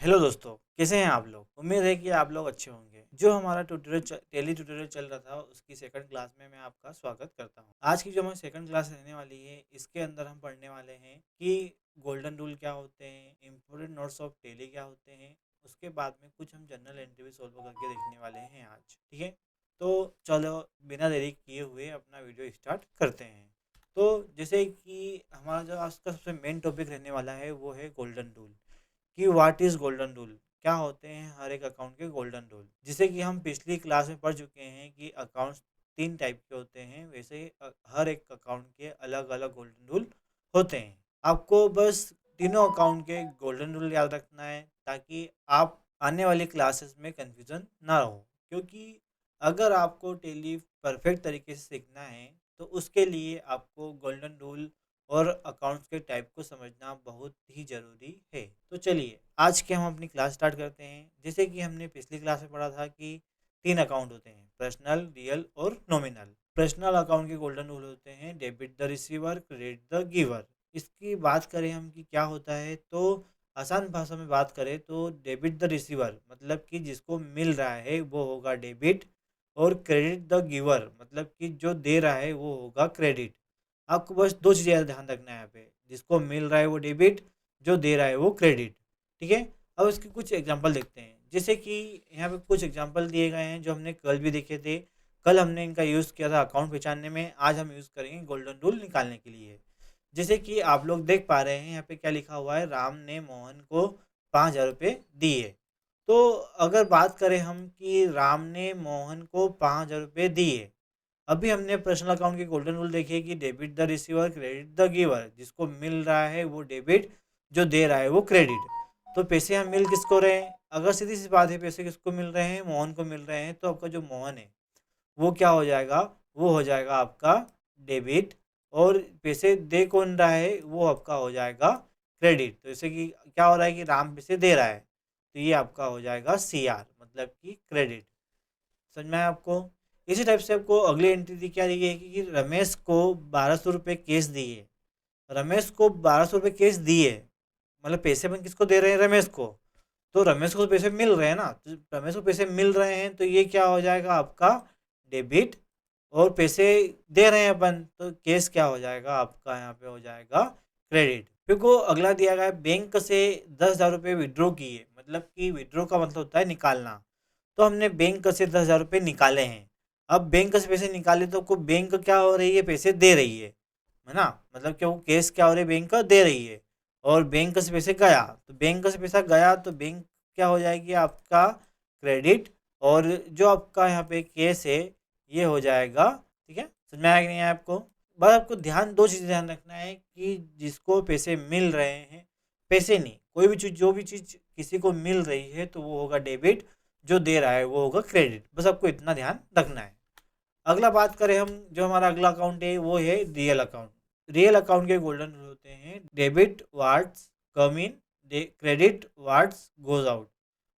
Hello दोस्तों, कैसे हैं आप लोग? उम्मीद है कि आप लोग अच्छे होंगे। जो हमारा टेली ट्यूटोरियल चल रहा था, उसकी सेकंड क्लास में मैं आपका स्वागत करता हूँ। आज की जो हमारी सेकंड क्लास रहने वाली है, इसके अंदर हम पढ़ने वाले हैं कि गोल्डन रूल क्या होते हैं, इम्पोर्टेंट नोट्स ऑफ टेली क्या होते हैं। उसके बाद में कुछ हम जनरल एंट्री भी सॉल्व करके देखने वाले हैं आज, ठीक है? तो चलो, बिना देरी किए हुए अपना वीडियो स्टार्ट करते हैं। तो जैसे कि हमारा जो आज का सबसे मेन टॉपिक रहने वाला है, वो है गोल्डन रूल। कि व्हाट इज़ गोल्डन रूल, क्या होते हैं हर एक अकाउंट के गोल्डन रूल। जिसे कि हम पिछली क्लास में पढ़ चुके हैं कि अकाउंट्स 3 टाइप के होते हैं, वैसे ही हर एक अकाउंट के अलग-अलग गोल्डन रूल होते हैं। आपको बस तीनों अकाउंट के गोल्डन रूल याद रखना है, ताकि आप आने वाली क्लासेस में कन्फ्यूज़न ना हो। क्योंकि अगर आपको टेली परफेक्ट तरीके से सीखना है, तो उसके लिए आपको गोल्डन रूल और अकाउंट्स के टाइप को समझना बहुत ही ज़रूरी है। तो चलिए, आज के हम अपनी क्लास स्टार्ट करते हैं। जैसे कि हमने पिछली क्लास में पढ़ा था कि 3 अकाउंट होते हैं, पर्सनल, रियल और नॉमिनल। पर्सनल अकाउंट के गोल्डन रूल होते हैं debit the receiver, credit the giver. इसकी बात करें हम कि क्या होता है, तो आसान भाषा में बात करें तो डेबिट द रिसीवर मतलब कि जिसको मिल रहा है वो होगा डेबिट, और क्रेडिट द गिवर मतलब कि जो दे रहा है वो होगा क्रेडिट। आपको बस 2 चीज़ें ध्यान रखना है यहाँ पे, जिसको मिल रहा है वो डेबिट, जो दे रहा है वो क्रेडिट, ठीक है? अब इसके कुछ एग्ज़ाम्पल देखते हैं। जैसे कि यहाँ पे कुछ एग्ज़ाम्पल दिए गए हैं जो हमने कल भी देखे थे। कल हमने इनका यूज़ किया था अकाउंट पहचानने में, आज हम यूज़ करेंगे गोल्डन रूल निकालने के लिए। जैसे कि आप लोग देख पा रहे हैं यहाँ पे क्या लिखा हुआ है, राम ने मोहन को 5,000 रुपए दिए। तो अगर बात करें हम कि राम ने मोहन को 5,000 रुपए दिए, अभी हमने पर्सनल अकाउंट के गोल्डन रूल देखे कि debit the receiver, credit the giver. जिसको मिल रहा है वो डेबिट, जो दे रहा है वो क्रेडिट। तो पैसे हम मिल किसको रहे हैं? अगर सीधी सी बात है, पैसे किसको मिल रहे हैं? मोहन को मिल रहे हैं। तो आपका जो मोहन है वो क्या हो जाएगा? वो हो जाएगा आपका डेबिट। और पैसे दे कौन रहा है? वो आपका हो जाएगा क्रेडिट। तो जैसे कि क्या हो रहा है कि राम पैसे दे रहा है, तो ये आपका हो जाएगा सी आर, मतलब कि क्रेडिट। समझ में आया आपको? इसी टाइप से आपको अगली एंट्री दी क्या दी गई है कि रमेश को 1,200 रुपये कैश दिए। रमेश को 1,200 रुपये कैश दिए, मतलब पैसे अपन किसको दे रहे हैं? रमेश को। तो रमेश को तो पैसे मिल रहे हैं ना, तो रमेश को पैसे मिल रहे हैं, तो ये क्या हो जाएगा आपका? डेबिट। और पैसे दे रहे हैं अपन, तो कैश क्या हो जाएगा आपका? यहाँ पे हो जाएगा क्रेडिट। फिर को अगला दिया गया है, बैंक से 10,000 रुपये विड्रॉ किए। मतलब कि विड्रॉ का मतलब होता है निकालना। तो हमने बैंक से 10,000 रुपये निकाले हैं। अब बैंक से पैसे निकाले तो को बैंक क्या हो रही है? पैसे दे रही है ना? मतलब कि वो कैश क्या हो रही है? बैंक दे रही है। और बैंक से पैसे गया, तो बैंक से पैसा गया तो बैंक क्या हो जाएगी आपका? क्रेडिट। और जो आपका यहाँ पे कैश है, ये हो जाएगा, ठीक है? समझ में आया कि नहीं आया आपको? बस आपको दो चीज़ें ध्यान रखना है कि जिसको पैसे मिल रहे हैं, पैसे नहीं, कोई भी चीज़, जो भी चीज़ किसी को मिल रही है तो वो होगा डेबिट, जो दे रहा है वो होगा क्रेडिट। बस आपको इतना ध्यान रखना है। अगला बात करें हम, जो हमारा अगला अकाउंट है वो है रियल अकाउंट। रियल अकाउंट के गोल्डन रूल होते हैं डेबिट वार्ड्स कम इन, क्रेडिट वार्ड्स गोज आउट।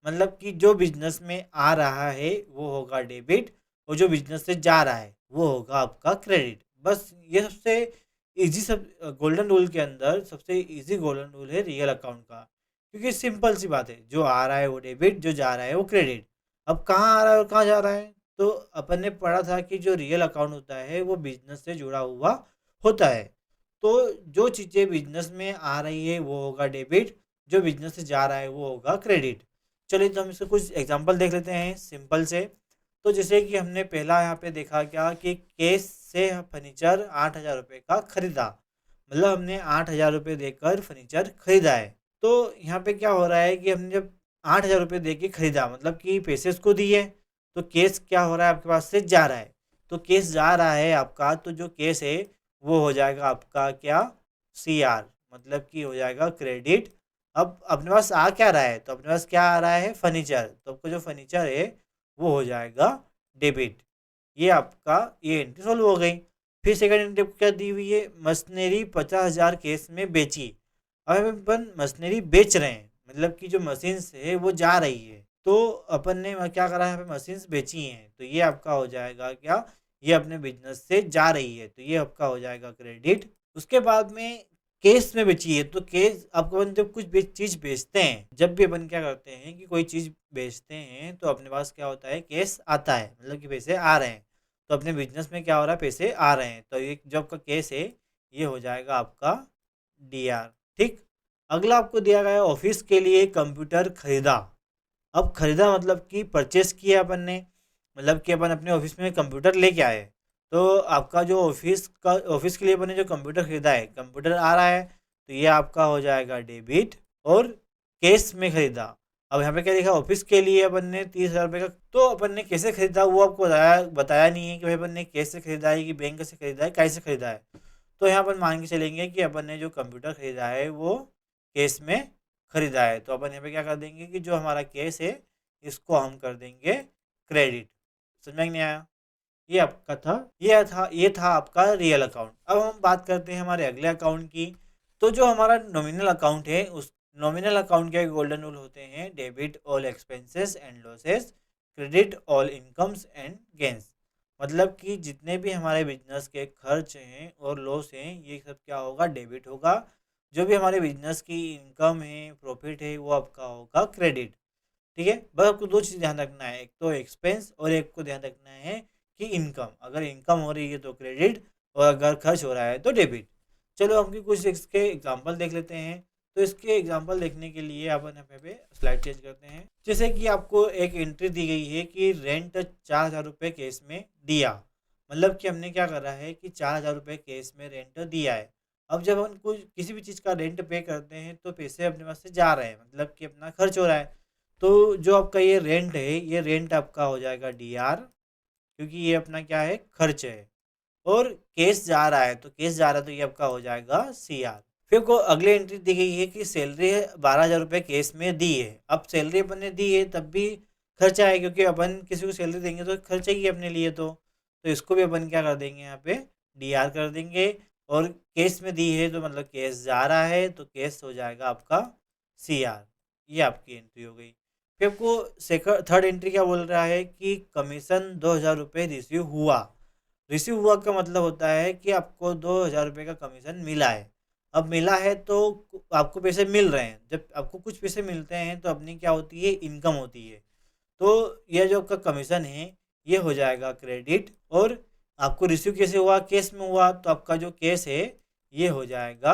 मतलब कि जो बिजनेस में आ रहा है वो होगा डेबिट, और जो बिजनेस से जा रहा है वो होगा आपका क्रेडिट। बस ये सबसे इजी, सब गोल्डन रूल के अंदर सबसे इजी गोल्डन रूल है रियल अकाउंट का। क्योंकि सिंपल सी बात है, जो आ रहा है वो डेबिट, जो जा रहा है वो क्रेडिट। अब कहाँ आ रहा है और कहाँ जा रहा है? तो अपन ने पढ़ा था कि जो रियल अकाउंट होता है वो बिजनेस से जुड़ा हुआ होता है। तो जो चीज़ें बिजनेस में आ रही है वो होगा डेबिट, जो बिजनेस से जा रहा है वो होगा क्रेडिट। चलिए, तो हम इसके कुछ एग्जांपल देख लेते हैं सिंपल से। तो जैसे कि हमने पहला यहाँ पे देखा क्या कि कैश से फर्नीचर 8,000 रुपये का खरीदा। मतलब हमने 8,000 रुपये देकर फर्नीचर खरीदा है। तो यहाँ पे क्या हो रहा है कि हमने जब 8,000 रुपये दे के खरीदा, मतलब कि पैसे उसको दिए, तो केस क्या हो रहा है आपके पास से? जा रहा है। तो केस जा रहा है आपका, तो जो केस है वो हो जाएगा आपका क्या? सी आर, मतलब कि हो जाएगा क्रेडिट। अब अपने पास आ क्या रहा है? तो अपने पास क्या आ रहा है? फर्नीचर। तो आपको जो फर्नीचर है वो हो जाएगा डेबिट। ये आपका ये एंट्री सॉल्व हो गई। फिर सेकंड एंट्री क्या दी हुई है? मशीनरी 50,000 केस में बेची। अब अपन मशीनरी बेच रहे हैं, मतलब कि जो मशीन्स है वो जा रही है। तो अपन ने क्या करा है? यहाँ पे मशीन्स बेची हैं, तो ये आपका हो जाएगा क्या? ये अपने बिजनेस से जा रही है, तो ये आपका हो जाएगा क्रेडिट। उसके बाद में केस में बेची है। तो केस आपको अपन जब कुछ चीज़ बेचते हैं, जब भी अपन क्या करते हैं कि कोई चीज़ बेचते हैं तो अपने पास क्या होता है, केस आता है, मतलब कि पैसे आ रहे हैं। तो अपने बिजनेस में क्या हो रहा है, पैसे आ रहे हैं। तो ये जो आपका केस है ये हो जाएगा आपका डीआर। ठीक। अगला आपको दिया गया है ऑफिस के लिए कंप्यूटर खरीदा। अब खरीदा मतलब कि परचेस किया अपन ने, मतलब कि अपन अपने ऑफिस में कंप्यूटर लेके आए। तो आपका जो ऑफिस के लिए अपन ने जो कंप्यूटर खरीदा है, कंप्यूटर आ रहा है, तो ये आपका हो जाएगा डेबिट। और केस में खरीदा, अब यहाँ पे क्या लिखा, ऑफिस के लिए अपन ने 30,000 रुपये का। तो अपन ने कैसे खरीदा वो आपको बताया नहीं है कि भाई अपन ने कैश से खरीदा है कि बैंक से खरीदा है, कैसे खरीदा है। तो यहाँ अपन मान के चलेंगे कि अपन ने जो कंप्यूटर खरीदा है वो केस में खरीदा है। तो अपन यहाँ पे क्या कर देंगे कि जो हमारा केस है इसको हम कर देंगे क्रेडिट। समझ में नहीं आया? ये आपका था, ये था आपका रियल अकाउंट। अब हम बात करते हैं हमारे अगले अकाउंट की। तो जो हमारा नॉमिनल अकाउंट है, उस नॉमिनल अकाउंट के गोल्डन रूल होते हैं, debit all expenses and losses, credit all incomes and gains. मतलब कि जितने भी हमारे बिजनेस के खर्च हैं और लॉस हैं, ये सब क्या होगा, डेबिट होगा। जो भी हमारे बिजनेस की इनकम है, प्रॉफिट है, वो आपका होगा क्रेडिट। ठीक है। बस आपको दो चीज़ ध्यान रखना है, एक तो एक्सपेंस और एक को ध्यान रखना है कि इनकम। अगर इनकम हो रही है तो क्रेडिट, और अगर खर्च हो रहा है तो डेबिट। चलो हम कुछ इसके एग्जांपल देख लेते हैं। तो इसके एग्जांपल देखने के लिए अपन यहाँ पे स्लाइड चेंज करते हैं। जैसे कि आपको एक एंट्री दी गई है कि रेंट 4,000 रुपये केस में दिया। मतलब कि हमने क्या करा है कि 4,000 रुपये केस में रेंट दिया है। अब जब हम कुछ किसी भी चीज़ का रेंट पे करते हैं तो पैसे अपने पास से जा रहे हैं, मतलब कि अपना खर्च हो रहा है। तो जो आपका ये रेंट है, ये रेंट आपका हो जाएगा डीआर, क्योंकि ये अपना क्या है, खर्च है। और केस जा रहा है, तो केस जा रहा है तो ये आपका हो जाएगा सीआर। फिर को अगले एंट्री दी गई है कि सैलरी है 12,000 रुपये केस में दी है। अब सैलरी अपन ने दी है तब भी खर्चा है, क्योंकि अपन किसी को सैलरी देंगे तो खर्चा ही है अपने लिए। तो इसको भी अपन क्या कर देंगे, यहाँ पे डीआर कर देंगे। और केस में दी है तो मतलब केस जा रहा है, तो केस हो जाएगा आपका सीआर। ये आपकी एंट्री हो गई। फिर आपको सेकंड थर्ड एंट्री क्या बोल रहा है कि कमीशन 2,000 रुपये रिसीव हुआ का मतलब होता है कि आपको 2,000 रुपये का कमीशन मिला है। अब मिला है तो आपको पैसे मिल रहे हैं। जब आपको कुछ पैसे मिलते हैं तो अपनी क्या होती है, इनकम होती है। तो यह जो आपका कमीशन है ये हो जाएगा क्रेडिट। और आपको रिसीव कैसे हुआ, केस में हुआ, तो आपका जो केस है ये हो जाएगा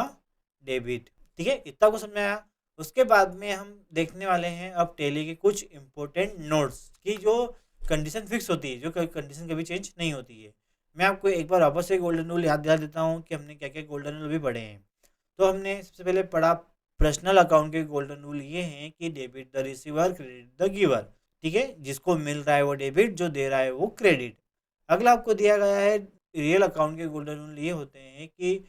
डेबिट। ठीक है, इतना को समझ में आया? उसके बाद में हम देखने वाले हैं अब टैली के कुछ इंपॉर्टेंट नोट्स की, जो कंडीशन फिक्स होती है, जो कंडीशन कभी चेंज नहीं होती है। मैं आपको एक बार वापस से गोल्डन रूल याद दिला देता हूँ कि हमने क्या क्या गोल्डन रूल भी पढ़े हैं। तो हमने सबसे पहले पढ़ा पर्सनल अकाउंट के गोल्डन रूल ये हैं कि debit the receiver, credit the giver. ठीक है, जिसको मिल रहा है वो डेबिट, जो दे रहा है वो क्रेडिट। अगला आपको दिया गया है रियल अकाउंट के गोल्डन रूल ये होते हैं कि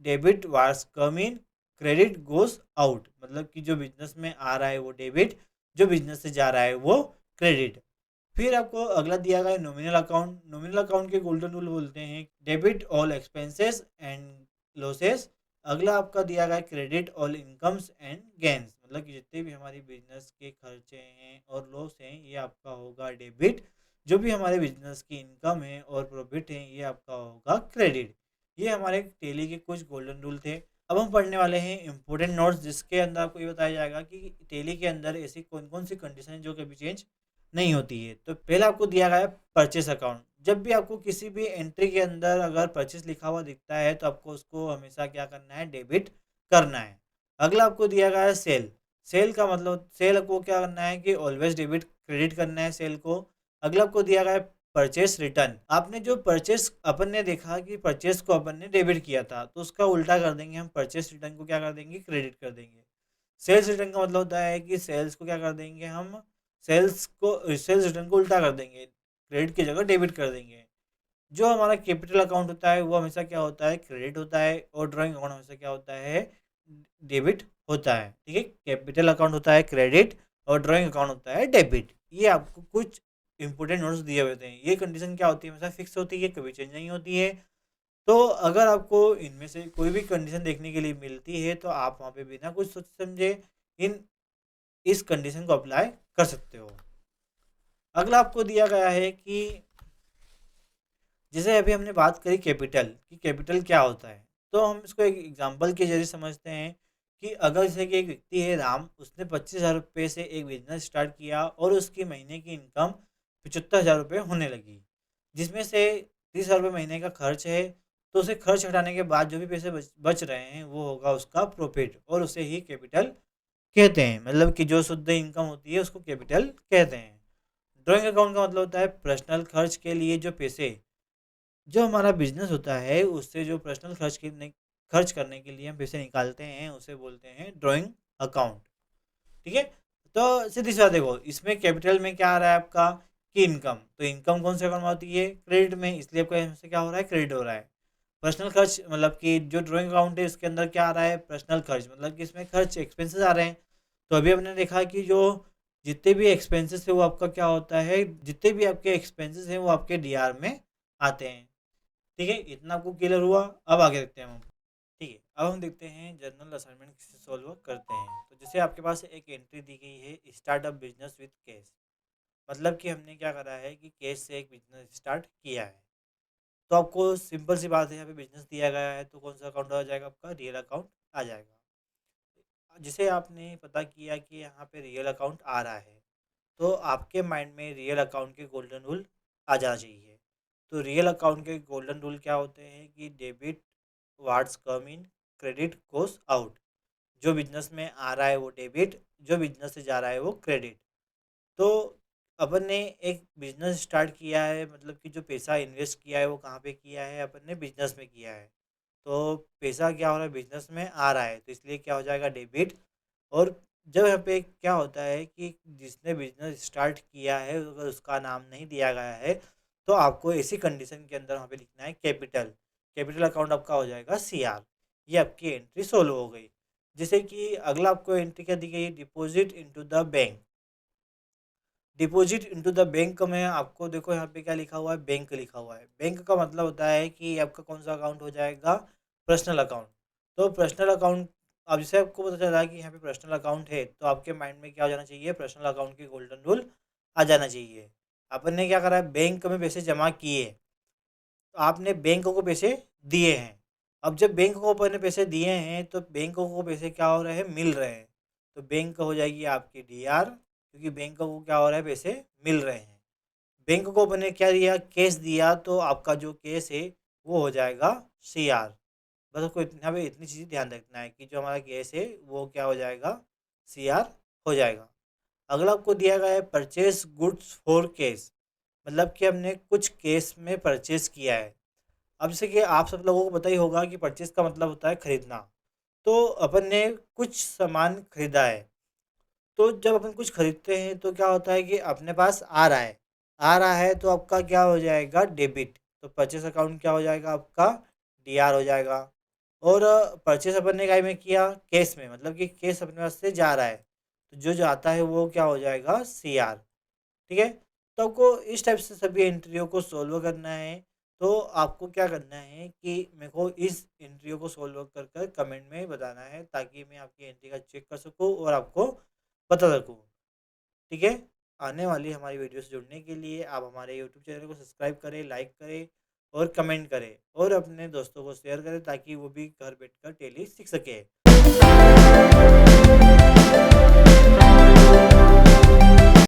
डेबिट वार्स कम इन, क्रेडिट गोस आउट। मतलब कि जो बिजनेस में आ रहा है वो डेबिट, जो बिजनेस से जा रहा है वो क्रेडिट। फिर आपको अगला दिया गया है नॉमिनल अकाउंट। नॉमिनल अकाउंट के गोल्डन रूल बोलते हैं debit all expenses and losses. अगला आपका दिया गया है credit all incomes and gains. मतलब कि जितने भी हमारी बिजनेस के खर्चे हैं और लॉस हैं ये आपका होगा डेबिट। जो भी हमारे बिजनेस की इनकम है और प्रॉफिट है ये आपका होगा क्रेडिट। ये हमारे टेली के कुछ गोल्डन रूल थे। अब हम पढ़ने वाले हैं इंपॉर्टेंट नोट्स, जिसके अंदर आपको ये बताया जाएगा कि टेली के अंदर ऐसी कौन कौन सी कंडीशन है जो कभी चेंज नहीं होती है। तो पहला आपको दिया गया है परचेस अकाउंट। जब भी आपको किसी भी एंट्री के अंदर अगर परचेस लिखा हुआ दिखता है तो आपको उसको हमेशा क्या करना है, डेबिट करना है। अगला आपको दिया गया है सेल। सेल का मतलब, सेल को क्या करना है कि ऑलवेज डेबिट, क्रेडिट करना है सेल को। अगला आपको दिया गया है परचेस रिटर्न। आपने जो परचेस, अपन ने देखा कि परचेस को अपन ने डेबिट किया था, तो उसका उल्टा कर देंगे हम, परचेस रिटर्न को क्या कर देंगे, क्रेडिट कर देंगे। सेल्स रिटर्न का मतलब होता है कि सेल्स को क्या कर देंगे हम, सेल्स रिटर्न को उल्टा कर देंगे, क्रेडिट की जगह डेबिट कर देंगे। जो हमारा कैपिटल अकाउंट होता है वो हमेशा क्या होता है, क्रेडिट होता है। और ड्राइंग अकाउंट हमेशा क्या होता है, डेबिट होता है। ठीक है, कैपिटल अकाउंट होता है क्रेडिट और ड्राइंग अकाउंट होता है डेबिट। ये आपको कुछ इंपॉर्टेंट नोट्स दिए हुए थे। ये कंडीशन क्या होती है, हमेशा फिक्स होती है, कभी चेंज नहीं होती है। तो अगर आपको इनमें से कोई भी कंडीशन देखने के लिए मिलती है तो आप वहाँ पे बिना कुछ सोच समझे इन इस कंडीशन को अप्लाई कर सकते हो। अगला आपको दिया गया है कि जैसे अभी हमने बात करी कैपिटल, कि कैपिटल क्या होता है। तो हम इसको एक एग्जांपल के ज़रिए समझते हैं कि अगर जैसे कि एक व्यक्ति है राम, उसने 25,000 रुपये से एक बिज़नेस स्टार्ट किया और उसकी महीने की इनकम 75,000 रुपये होने लगी, जिसमें से 30,000 रुपये महीने का खर्च है, तो उसे खर्च हटाने के बाद जो भी पैसे बच रहे हैं, वो होगा उसका प्रॉफिट और उसे ही कैपिटल कहते हैं। मतलब कि जो शुद्ध इनकम होती है उसको कैपिटल कहते हैं। ड्राइंग अकाउंट का मतलब होता है पर्सनल खर्च के लिए जो पैसे, जो हमारा बिजनेस होता है उससे जो पर्सनल खर्च करने के लिए हम पैसे निकालते हैं, उसे बोलते हैं ड्राइंग अकाउंट। ठीक है। तो सीधी सी बात देखो, इसमें कैपिटल में क्या आ रहा है आपका कि इनकम, तो इनकम कौन से अकाउंट में होती है? क्रेडिट में, इसलिए आपका यहाँ से क्या हो रहा है? क्रेडिट हो रहा है। पर्सनल खर्च मतलब कि जो ड्राइंग अकाउंट है इसके अंदर क्या आ रहा है? पर्सनल खर्च, मतलब कि इसमें खर्च एक्सपेंसेस आ रहे हैं। तो अभी हमने देखा कि जो जितने भी एक्सपेंसेस है वो आपका क्या होता है, जितने भी आपके एक्सपेंसेस हैं वो आपके डीआर में आते हैं। ठीक है, इतना आपको क्लियर हुआ। अब आगे देखते हैं हम। ठीक है, अब हम देखते हैं जर्नल असाइनमेंट कैसे सॉल्व करते हैं। तो जैसे आपके पास एक एंट्री दी गई है, स्टार्टअप बिजनेस विद कैश, मतलब कि हमने क्या करा है कि कैश से एक बिजनेस स्टार्ट किया है। तो आपको सिंपल सी बात है, यहाँ पे बिजनेस दिया गया है तो कौन सा अकाउंट आ जाएगा? आपका रियल अकाउंट आ जाएगा। जिसे आपने पता किया कि यहाँ पे रियल अकाउंट आ रहा है, तो आपके माइंड में रियल अकाउंट के गोल्डन रूल आ जाना चाहिए। तो रियल अकाउंट के गोल्डन रूल क्या होते हैं कि डेबिट वार्ड्स कम इन, क्रेडिट गोस आउट। जो बिजनेस में आ रहा है वो डेबिट, जो बिजनेस से जा रहा है वो क्रेडिट। तो अपन ने एक बिजनेस स्टार्ट किया है, मतलब कि जो पैसा इन्वेस्ट किया है वो कहाँ पे किया है? अपन ने बिजनेस में किया है। तो पैसा क्या हो रहा है? बिजनेस में आ रहा है, तो इसलिए क्या हो जाएगा? डेबिट। और जब यहाँ पे क्या होता है कि जिसने बिजनेस स्टार्ट किया है अगर उसका नाम नहीं दिया गया है, तो आपको ऐसी कंडीशन के अंदर वहाँ पे लिखना है कैपिटल। कैपिटल अकाउंट आपका हो जाएगा सीआर। ये आपकी एंट्री सोल्व हो गई। जैसे कि अगला आपको एंट्री क्या दी गई? Deposit into the bank. Deposit into the bank में आपको देखो यहाँ पे क्या लिखा हुआ है? बैंक लिखा हुआ है। बैंक का मतलब होता है कि आपका कौन सा अकाउंट हो जाएगा? Personal account. तो पर्सनल अकाउंट, अब जैसे आपको पता चला कि यहाँ पे पर्सनल अकाउंट है, तो आपके माइंड में क्या हो जाना चाहिए? पर्सनल अकाउंट के गोल्डन रूल आ जाना चाहिए। अपन ने क्या करा है? बैंक में पैसे जमा किए, तो आपने बैंक को पैसे दिए हैं। अब जब बैंक को अपन ने पैसे दिए हैं तो बैंक को पैसे क्या हो रहे हैं? मिल रहे हैं। तो बैंक हो जाएगी आपकी डीआर, क्योंकि बैंक को क्या हो रहा है? पैसे मिल रहे हैं। बैंक को अपन ने क्या दिया? कैश दिया, तो आपका जो कैश है वो हो जाएगा सीआर। बस आपको यहाँ पे इतनी चीज़ें ध्यान रखना है कि जो हमारा कैश है वो क्या हो जाएगा? सीआर हो जाएगा। अगला आपको दिया गया है परचेज गुड्स फॉर कैश, मतलब कि हमने कुछ कैश में परचेज किया है। अब जैसे कि आप सब लोगों को पता ही होगा कि परचेज का मतलब होता है खरीदना। तो अपन ने कुछ सामान खरीदा है, तो जब अपन कुछ खरीदते हैं तो क्या होता है कि अपने पास आ रहा है, तो आपका क्या हो जाएगा? डेबिट। तो परचेस अकाउंट क्या हो जाएगा? आपका डीआर हो जाएगा। और परचेस अपन ने काय में किया? कैश में, मतलब कि कैश अपने पास से जा रहा है, तो जो जाता है वो क्या हो जाएगा? सीआर। ठीक है। तो आपको इस टाइप से सभी एंट्रियों को सोल्व करना है। तो आपको क्या करना है कि मेरे को इस एंट्रियों को सोल्व कर कर कमेंट में बताना है, ताकि मैं आपकी एंट्री का चेक कर सकूँ और आपको बता सकूँ। ठीक है। आने वाली हमारी वीडियो से जुड़ने के लिए आप हमारे यूट्यूब चैनल को सब्सक्राइब करें, लाइक करें और कमेंट करें, और अपने दोस्तों को शेयर करें ताकि वो भी घर बैठकर टैली सीख सके।